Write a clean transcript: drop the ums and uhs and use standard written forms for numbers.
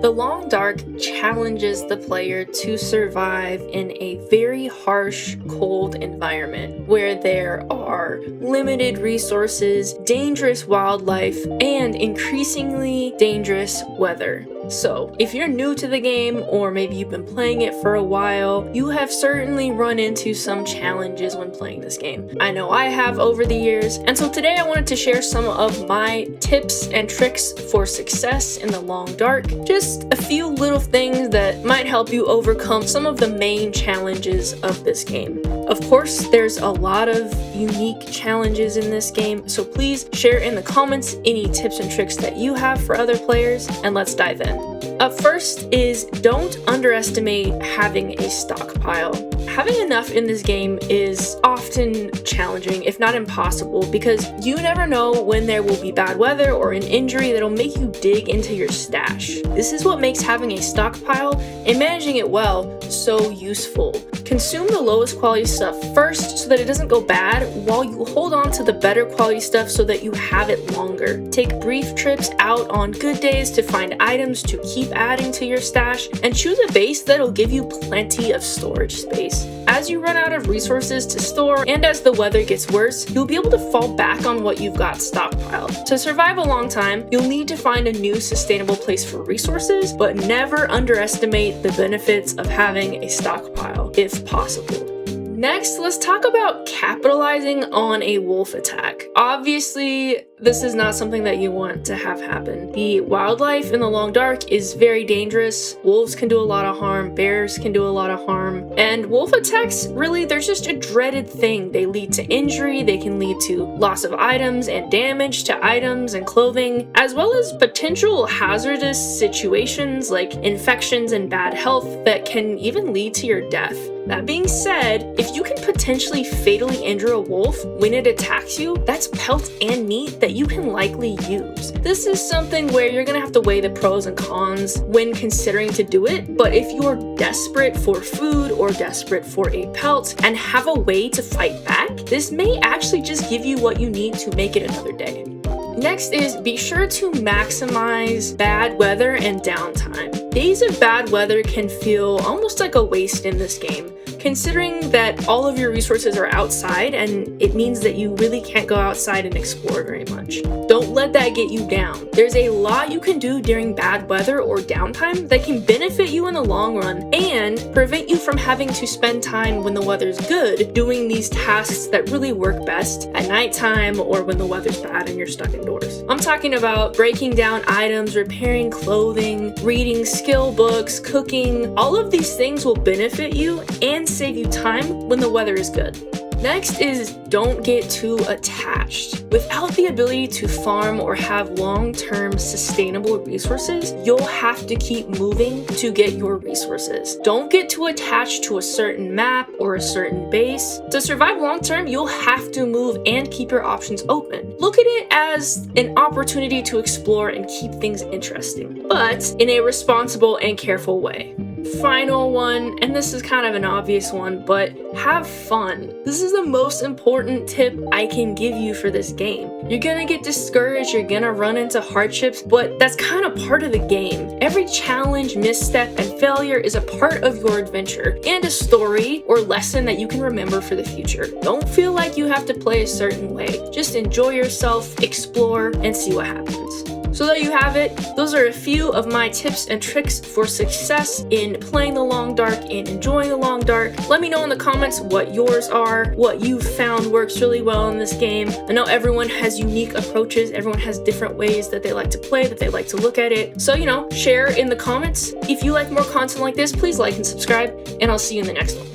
The Long Dark challenges the player to survive in a very harsh, cold environment where there are limited resources, dangerous wildlife, and increasingly dangerous weather. So, if you're new to the game, or maybe you've been playing it for a while, you have certainly run into some challenges when playing this game. I know I have over the years, and so today I wanted to share some of my tips and tricks for success in the Long Dark. Just a few little things that might help you overcome some of the main challenges of this game. Of course, there's a lot of unique challenges in this game, so please share in the comments any tips and tricks that you have for other players, and let's dive in. Up first is don't underestimate having a stockpile. Having enough in this game is often challenging, if not impossible, because you never know when there will be bad weather or an injury that'll make you dig into your stash. This is what makes having a stockpile and managing it well so useful. Consume the lowest quality stuff first so that it doesn't go bad, while you hold on to the better quality stuff so that you have it longer. Take brief trips out on good days to find items to keep adding to your stash, and choose a base that'll give you plenty of storage space. As you run out of resources to store and as the weather gets worse, you'll be able to fall back on what you've got stockpiled. To survive a long time, you'll need to find a new sustainable place for resources, but never underestimate the benefits of having a stockpile, if possible. Next, let's talk about capitalizing on a wolf attack. Obviously, this is not something that you want to have happen. The wildlife in the Long Dark is very dangerous. Wolves can do a lot of harm, bears can do a lot of harm, and wolf attacks, really, they're just a dreaded thing. They lead to injury, they can lead to loss of items and damage to items and clothing, as well as potential hazardous situations like infections and bad health that can even lead to your death. That being said, if you can potentially fatally injure a wolf when it attacks you, that's pelt and meat that you can likely use. This is something where you're gonna have to weigh the pros and cons when considering to do it, but if you're desperate for food or desperate for a pelt and have a way to fight back, this may actually just give you what you need to make it another day. Next is be sure to maximize bad weather and downtime. Days of bad weather can feel almost like a waste in this game, considering that all of your resources are outside and it means that you really can't go outside and explore very much. Don't let that get you down. There's a lot you can do during bad weather or downtime that can benefit you in the long run and prevent you from having to spend time when the weather's good doing these tasks that really work best at nighttime or when the weather's bad and you're stuck indoors. I'm talking about breaking down items, repairing clothing, reading skill books, cooking. All of these things will benefit you and save you time when the weather is good. Next is don't get too attached. Without the ability to farm or have long-term sustainable resources, you'll have to keep moving to get your resources. Don't get too attached to a certain map or a certain base. To survive long-term, you'll have to move and keep your options open. Look at it as an opportunity to explore and keep things interesting, but in a responsible and careful way. Final one, and this is kind of an obvious one, but have fun. This is the most important tip I can give you for this game. You're gonna get discouraged, you're gonna run into hardships, but that's kind of part of the game. Every challenge, misstep, and failure is a part of your adventure and a story or lesson that you can remember for the future. Don't feel like you have to play a certain way. Just enjoy yourself, explore, and see what happens. So there you have it. Those are a few of my tips and tricks for success in playing the Long Dark and enjoying the Long Dark. Let me know in the comments what yours are, what you've found works really well in this game. I know everyone has unique approaches. Everyone has different ways that they like to play, that they like to look at it. So, share in the comments. If you like more content like this, please like and subscribe, and I'll see you in the next one.